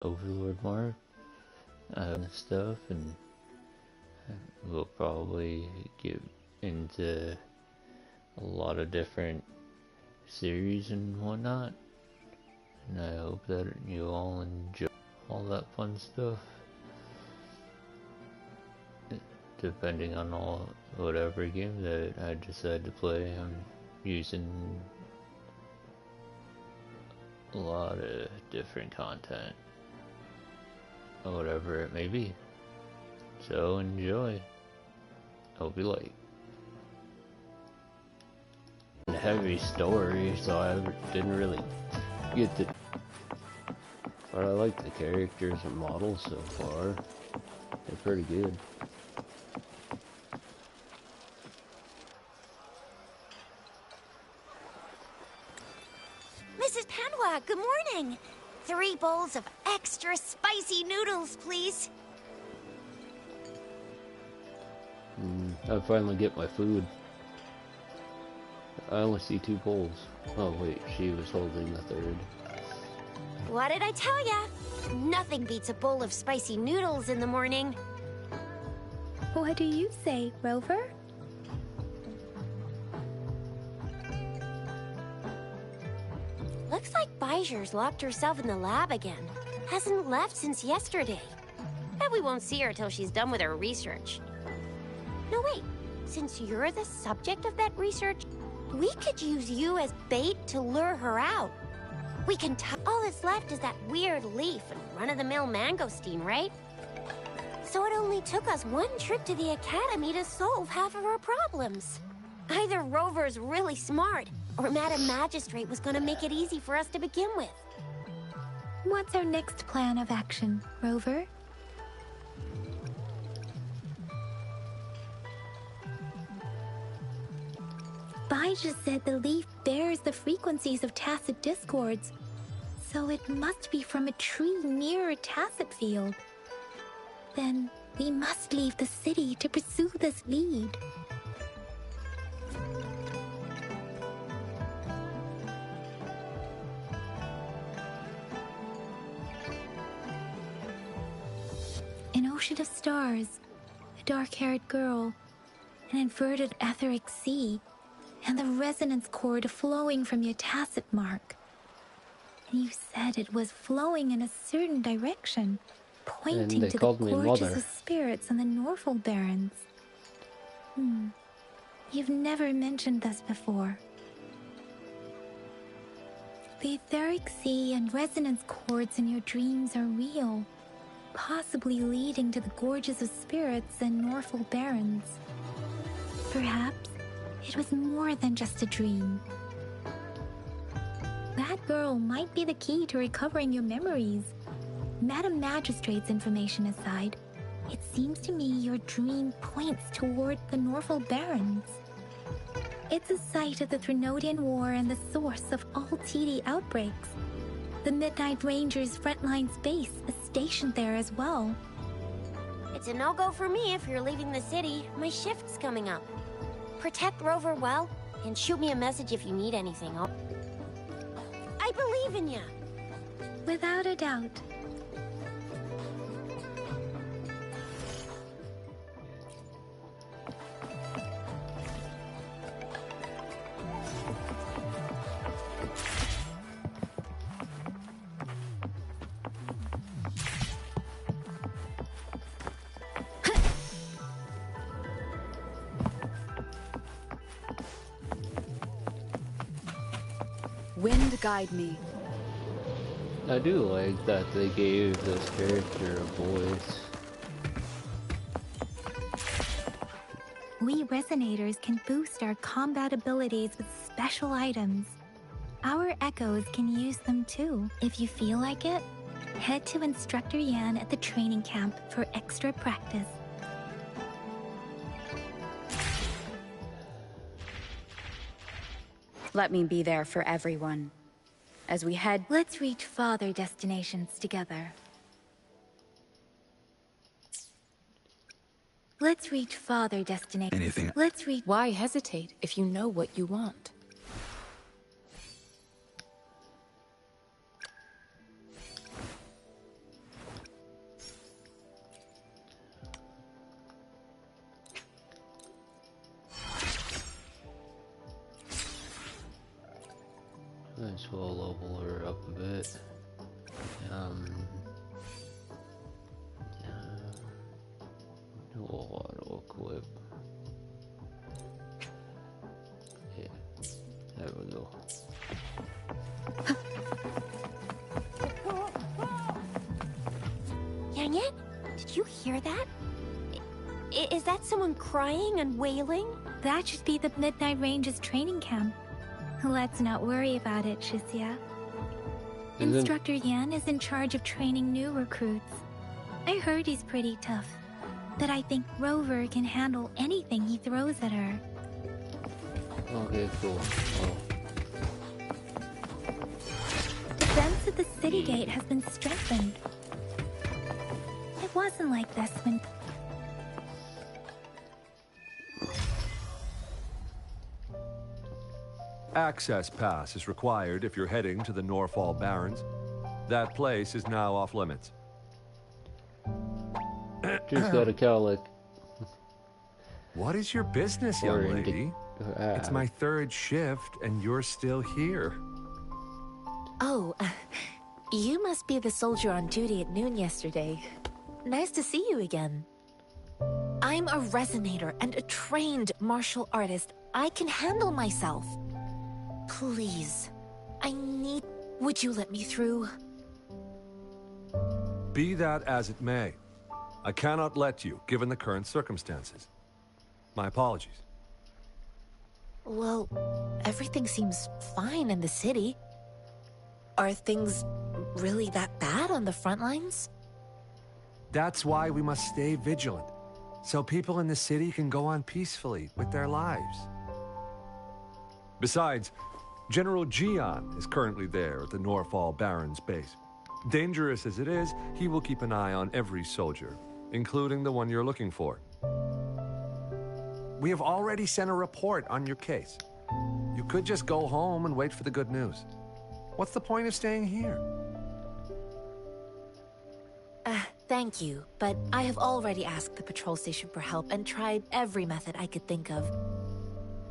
Overlord Mark and stuff, and we'll probably get into a lot of different series and whatnot, and I hope that you all enjoy all that fun stuff. Depending on whatever game that I decide to play, I'm using a lot of different content, or whatever it may be. So enjoy. Hope you like. A heavy story, so I didn't really get to. But I like the characters and models so far. They're pretty good. Mrs. Padua, good morning. 3 bowls of extra spicy noodles, please. I finally get my food. I only see 2 bowls. Oh wait, she was holding the 3rd. What did I tell ya? Nothing beats a bowl of spicy noodles in the morning. What do you say, Rover? Looks like Bijou's locked herself in the lab again. Hasn't left since yesterday. Bet we won't see her till she's done with her research. No, wait. Since you're the subject of that research, we could use you as bait to lure her out. We can all that's left is that weird leaf and run-of-the-mill mangosteen, right? So it only took us 1 trip to the academy to solve half of our problems. Either Rover's really smart, or Madam Magistrate was gonna make it easy for us to begin with. What's our next plan of action, Rover? Bijou said the leaf bears the frequencies of tacit discords, so it must be from a tree near a tacit field. Then we must leave the city to pursue this lead. An ocean of stars, a dark-haired girl, an inverted etheric sea, and the resonance cord flowing from your tacit mark. And you said it was flowing in a certain direction, pointing to the gorges of spirits on the Norfolk Barrens. You've never mentioned this before. The etheric sea and resonance cords in your dreams are real, possibly leading to the gorges of spirits and Norfolk Barrens. Perhaps it was more than just a dream. That girl might be the key to recovering your memories. Madam Magistrate's information aside, it seems to me your dream points toward the Norfolk Barrens. It's a site of the Threnodian War and the source of all TD outbreaks. The Midnight Rangers' frontline base is stationed there as well. It's a no-go for me if you're leaving the city. My shift's coming up. Protect Rover well, and shoot me a message if you need anything. I believe in ya! Without a doubt. Wind guide me. I do like that they gave this character a voice. We Resonators can boost our combat abilities with special items. Our Echoes can use them too. If you feel like it, head to Instructor Yan at the training camp for extra practice. Let me be there for everyone. As we head... Let's reach farther destinations together. Let's reach farther destinations. Anything. Let's reach... Why hesitate if you know what you want? Dang it! Did you hear that? Is that someone crying and wailing? That should be the Midnight Ranges training camp. Let's not worry about it, Shisia. Instructor Yan is in charge of training new recruits. I heard he's pretty tough, but I think Rover can handle anything he throws at her. Okay, cool. Oh. Defense of the city gate has been strengthened. It wasn't like this when... Access pass is required if you're heading to the Norfall Barrens. That place is now off limits. Just got a cowlick. What is your business, Or young lady? It's my third shift, and you're still here. Oh, you must be the soldier on duty at noon yesterday. Nice to see you again. I'm a resonator and a trained martial artist. I can handle myself. Please, I need... Would you let me through? Be that as it may, I cannot let you, given the current circumstances. My apologies. Well, everything seems fine in the city. Are things really that bad on the front lines? That's why we must stay vigilant, so people in the city can go on peacefully with their lives. Besides, General Jian is currently there at the Norfall Barrens base. Dangerous as it is, he will keep an eye on every soldier, including the one you're looking for. We have already sent a report on your case. You could just go home and wait for the good news. What's the point of staying here? Thank you, but I have already asked the patrol station for help and tried every method I could think of.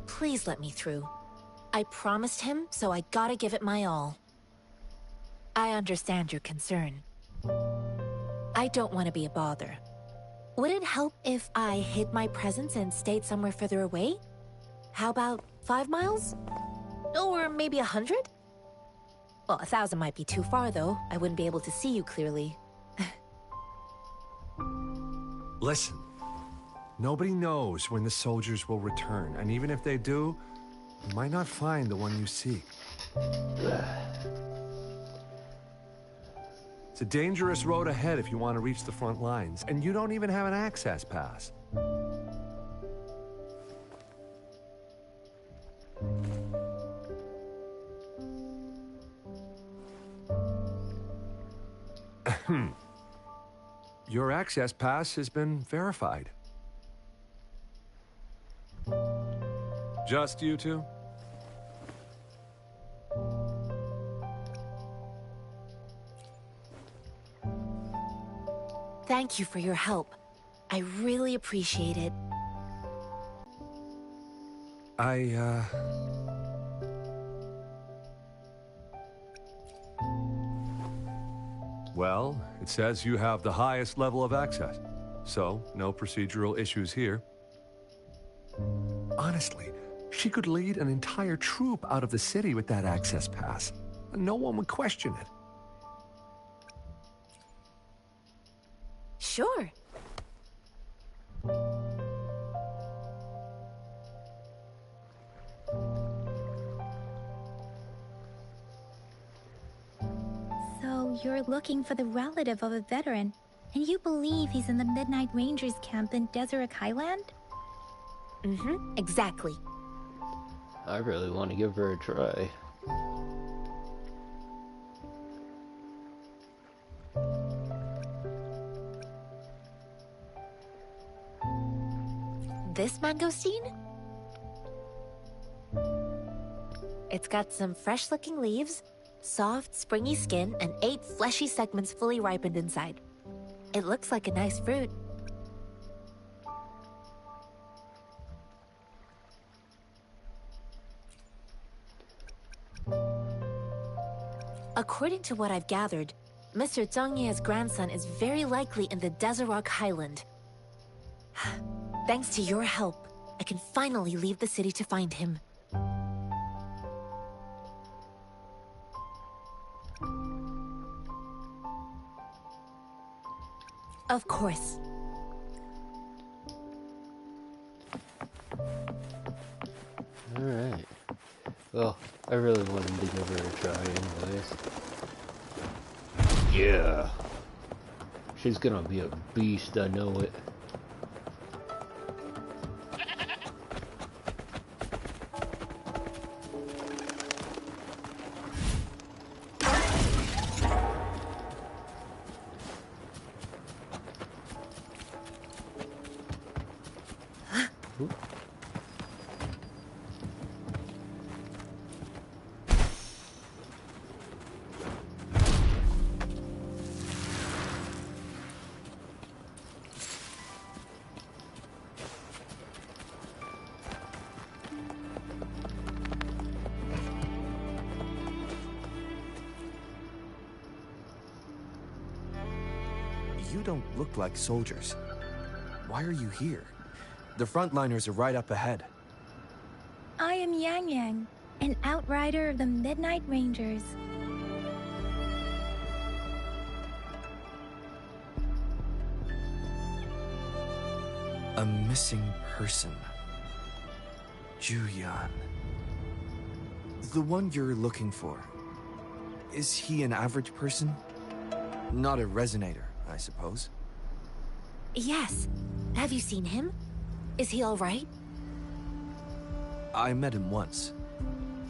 Please let me through. I promised him, so I gotta give it my all. I understand your concern. I don't want to be a bother. Would it help if I hid my presence and stayed somewhere further away? How about 5 miles? Or maybe 100? Well, 1,000 might be too far, though. I wouldn't be able to see you clearly. Listen, nobody knows when the soldiers will return, and even if they do, you might not find the one you seek. It's a dangerous road ahead if you want to reach the front lines, and you don't even have an access pass. Your access pass has been verified. Just you two? Thank you for your help. I really appreciate it. Well, it says you have the highest level of access, so no procedural issues here. Honestly, she could lead an entire troop out of the city with that access pass, and no one would question it. Sure. So you're looking for the relative of a veteran, and you believe he's in the Midnight Rangers camp in Deseret Highland? Mm-hmm, exactly. I really want to give her a try. This mangosteen? It's got some fresh-looking leaves, soft, springy skin, and 8 fleshy segments fully ripened inside. It looks like a nice fruit. According to what I've gathered, Mr. Zhang Ye's grandson is very likely in the Deseret Highland. Thanks to your help, I can finally leave the city to find him. Of course. Alright. Well, I really wanted to give her a try anyways. Yeah. She's gonna be a beast, I know it. You don't look like soldiers. Why are you here? The frontliners are right up ahead. I am Yang Yang, an outrider of the Midnight Rangers. A missing person. Juyan. The one you're looking for. Is he an average person? Not a resonator, I suppose. Yes. Have you seen him? Is he all right? I met him once.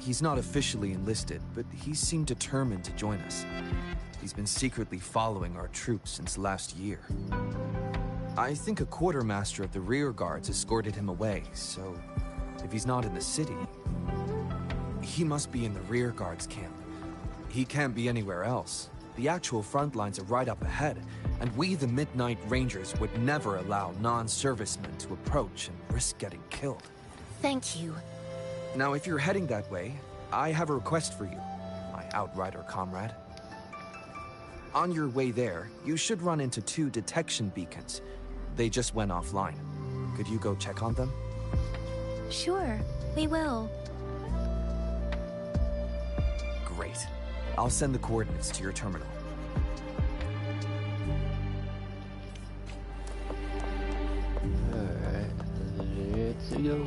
He's not officially enlisted, but he seemed determined to join us. He's been secretly following our troops since last year. I think a quartermaster of the rear guards escorted him away, so if he's not in the city, he must be in the rear guards camp. He can't be anywhere else. The actual front lines are right up ahead, and we, the Midnight Rangers, would never allow non-servicemen to approach and risk getting killed. Thank you. Now, if you're heading that way, I have a request for you, my outrider comrade. On your way there, you should run into 2 detection beacons. They just went offline. Could you go check on them? Sure, we will. Great. I'll send the coordinates to your terminal. Alright, let's go.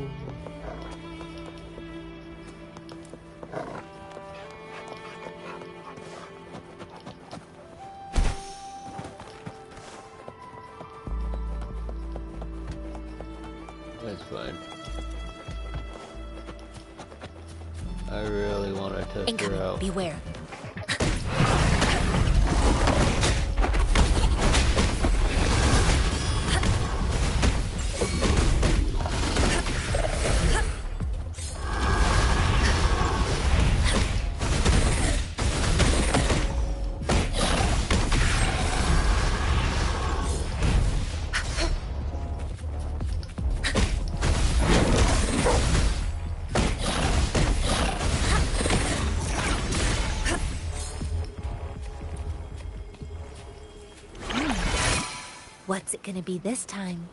That's fine. I really want to test Incoming. her out. Beware. What's it gonna be this time?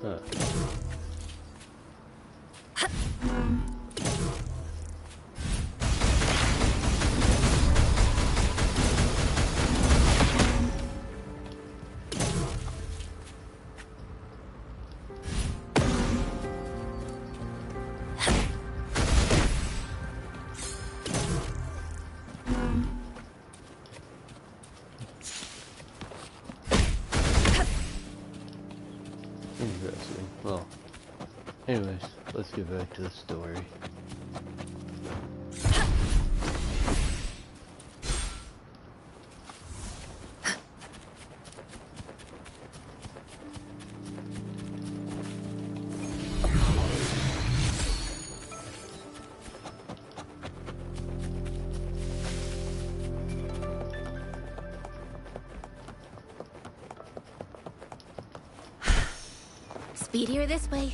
Huh. Interesting. Well, anyways, let's get back to the story. Speedier this way.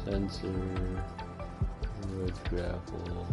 Sensor, wood grapple.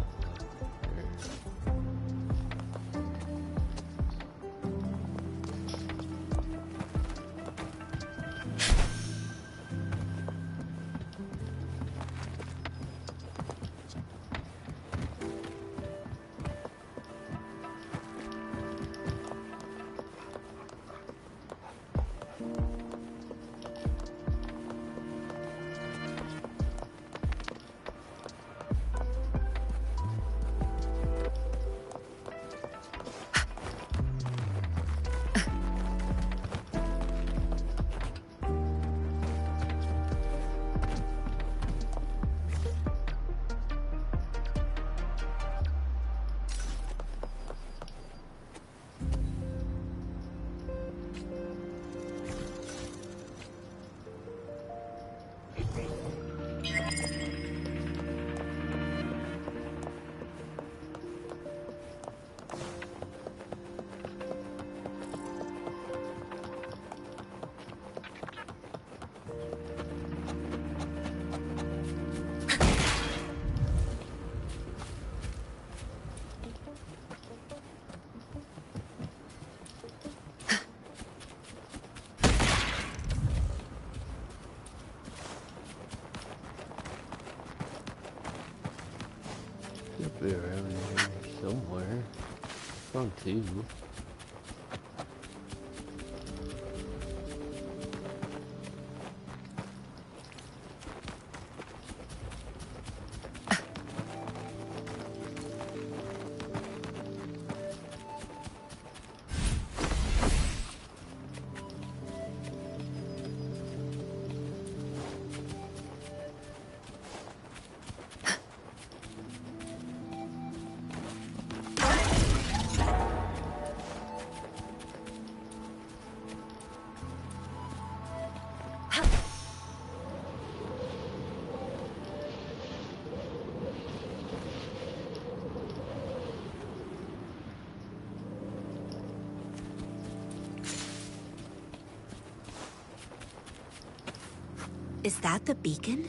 Should be around here somewhere. Found two. Is that the beacon?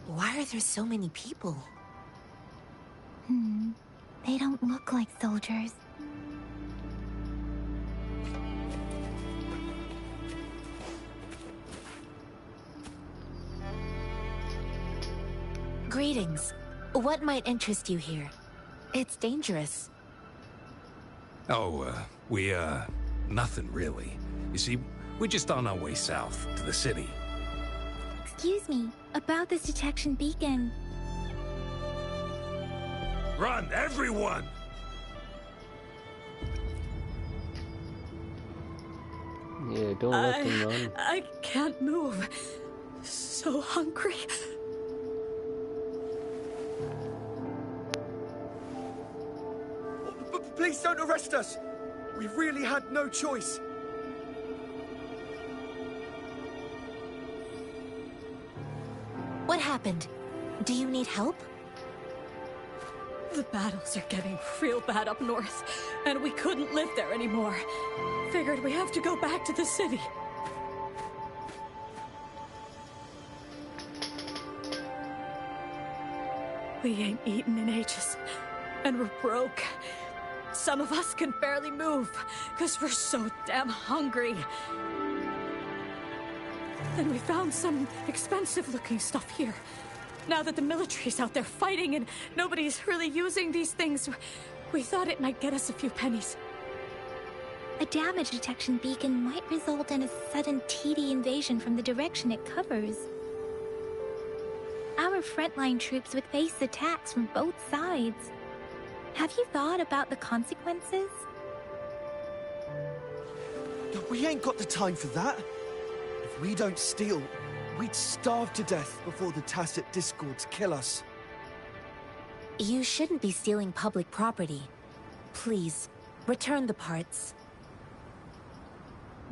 Why are there so many people? They don't look like soldiers. Greetings. What might interest you here? It's dangerous. Oh, nothing really. You see, we're just on our way south to the city. Excuse me, about this detection beacon. Run, everyone! Yeah, don't let them run. I can't move. So hungry. Please don't arrest us! We really had no choice. What happened? Do you need help? The battles are getting real bad up north, and we couldn't live there anymore. Figured we have to go back to the city. We ain't eaten in ages, and we're broke. Some of us can barely move, because we're so damn hungry. And we found some expensive-looking stuff here. Now that the military's out there fighting and nobody's really using these things, we thought it might get us a few pennies. A damage detection beacon might result in a sudden TD invasion from the direction it covers. Our frontline troops would face attacks from both sides. Have you thought about the consequences? We ain't got the time for that. If we don't steal, we'd starve to death before the tacit discords kill us. You shouldn't be stealing public property. Please, return the parts.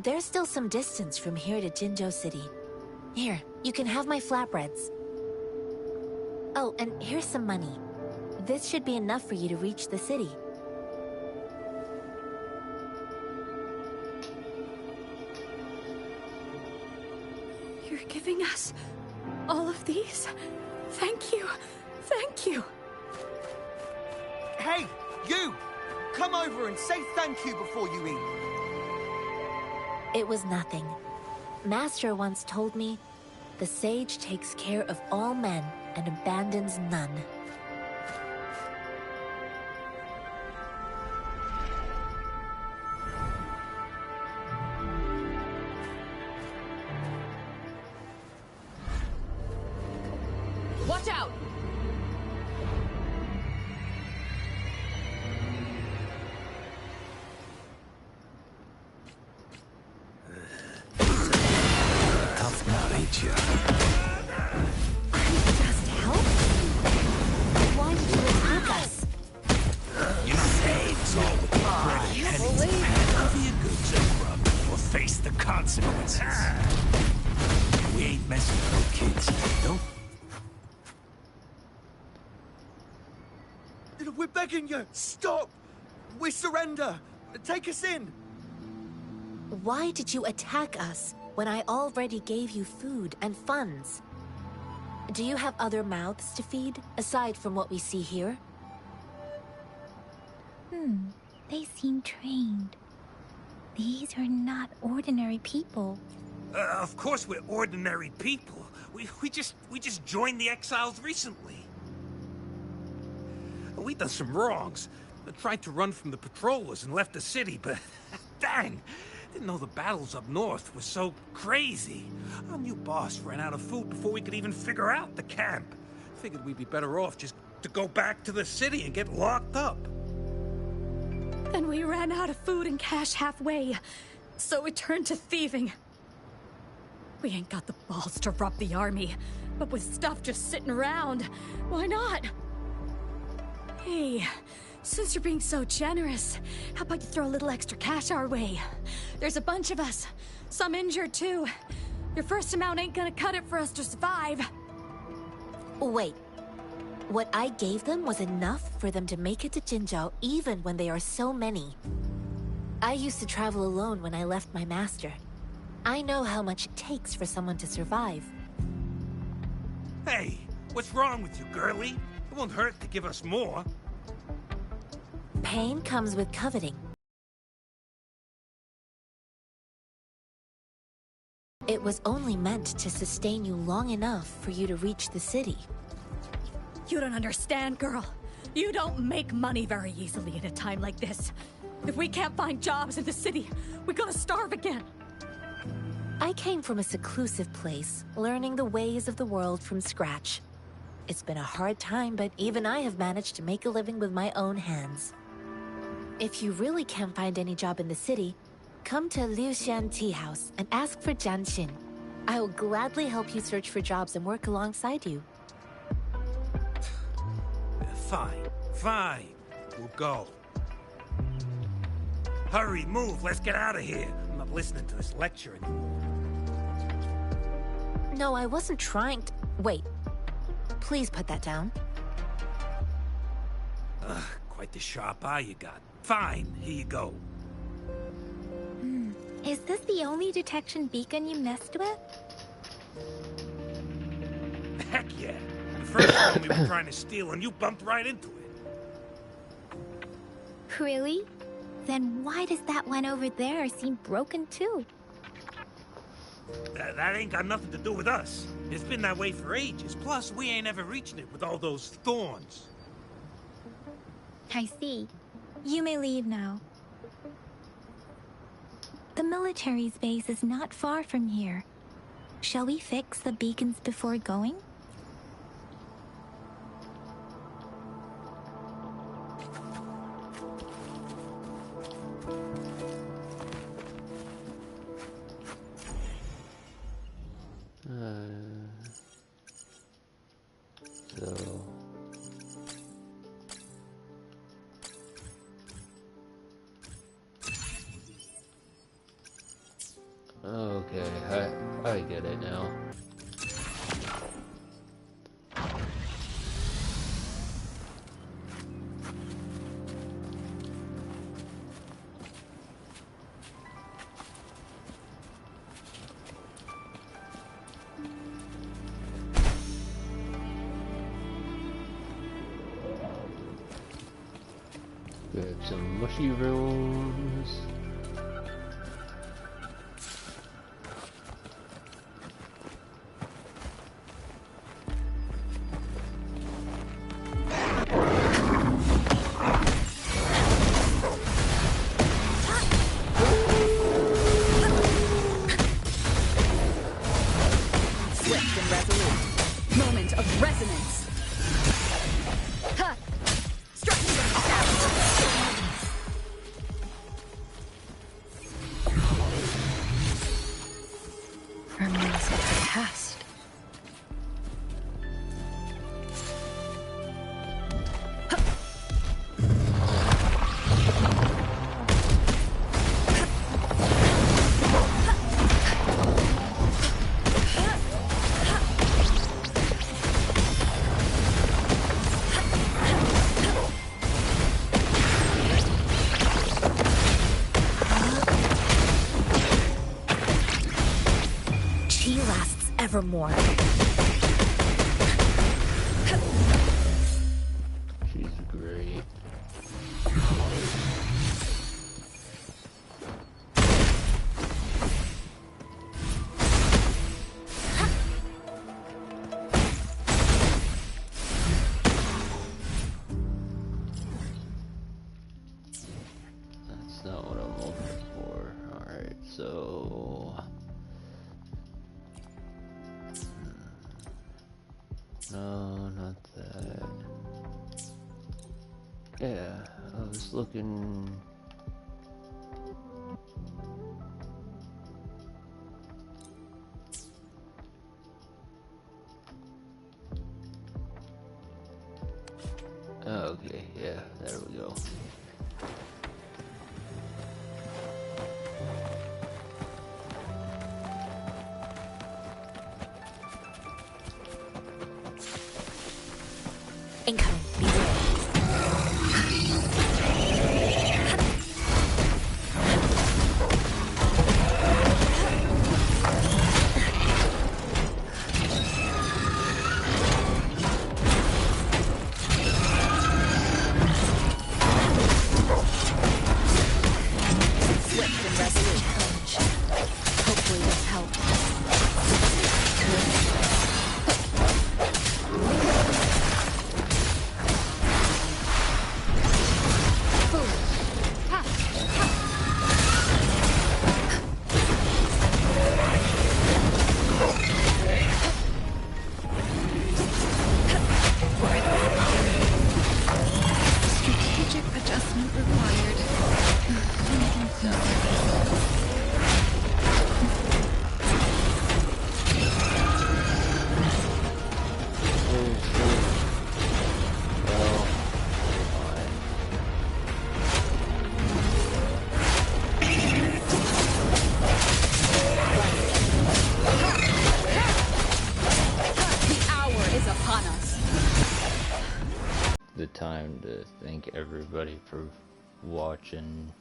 There's still some distance from here to Jinzhou City. Here, you can have my flatbreads. Oh, and here's some money. This should be enough for you to reach the city. You're giving us all of these? Thank you. Thank you. Hey, you! Come over and say thank you before you eat. It was nothing. Master once told me, the sage takes care of all men and abandons none. Watch out! Tough nut, ain't you? Just help? Why did you attack us? You're not saying it's all with the bread and pennies to hand over your goods and grub or face the consequences. We ain't messing with no kids, don't. We're begging you, stop! We surrender! Take us in! Why did you attack us when I already gave you food and funds? Do you have other mouths to feed, aside from what we see here? They seem trained. These are not ordinary people. Of course we're ordinary people. We just joined the exiles recently. We done some wrongs. Tried to run from the patrollers and left the city, but dang, didn't know the battles up north were so crazy. Our new boss ran out of food before we could even figure out the camp. Figured we'd be better off just to go back to the city and get locked up. Then we ran out of food and cash halfway, so we turned to thieving. We ain't got the balls to rob the army, but with stuff just sitting around, why not? Hey, since you're being so generous, how about you throw a little extra cash our way? There's a bunch of us, some injured too. Your first amount ain't gonna cut it for us to survive. Wait. What I gave them was enough for them to make it to Jinzhou even when they are so many. I used to travel alone when I left my master. I know how much it takes for someone to survive. Hey, what's wrong with you, girlie? It won't hurt to give us more. Pain comes with coveting. It was only meant to sustain you long enough for you to reach the city. You don't understand, girl. You don't make money very easily at a time like this. If we can't find jobs in the city, we're gonna starve again. I came from a seclusive place, learning the ways of the world from scratch. It's been a hard time, but even I have managed to make a living with my own hands. If you really can't find any job in the city, come to Liuxian Tea House and ask for Jianxin. I will gladly help you search for jobs and work alongside you. Fine. We'll go. Hurry, move, let's get out of here. I'm not listening to this lecture anymore. No, I wasn't trying to... Wait. Please put that down. Quite the sharp eye you got. Fine, here you go. Is this the only detection beacon you messed with? Heck yeah. The first one we were trying to steal and you bumped right into it. Really? Then why does that one over there seem broken too? That ain't got nothing to do with us. It's been that way for ages. Plus, we ain't ever reaching it with all those thorns. I see. You may leave now. The military's base is not far from here. Shall we fix the beacons before going? So okay, I get it now. We have some mushrooms. Swift and resolute. Moment of resonance. Ha! Structure established. Remnants of the past. Chi lasts evermore. She's great. That's not what I'm looking for. Alright, so no, not that. Yeah, I was looking. Okay, yeah, there we go. Incoming. Beware. Swift and resolute. Hopefully this helps. Strategic adjustment required. The hour is upon us. The time to thank everybody for watching.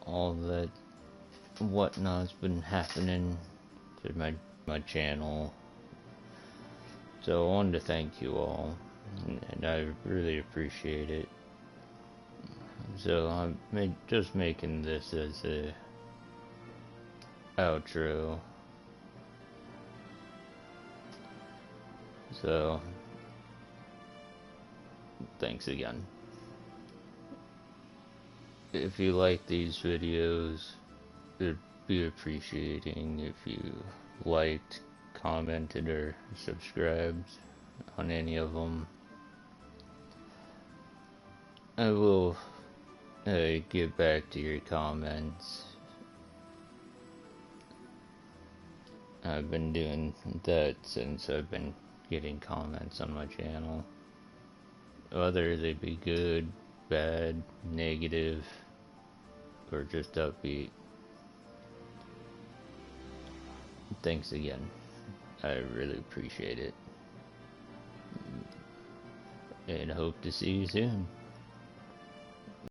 All that whatnot's been happening to my channel. So I wanted to thank you all, and I really appreciate it. So I'm just making this as a outro. So thanks again. if you like these videos, it'd be appreciating if you liked, commented, or subscribed on any of them. I will get back to your comments. I've been doing that since I've been getting comments on my channel. Whether they be good, bad, negative, or just upbeat. Thanks again. I really appreciate it. And hope to see you soon.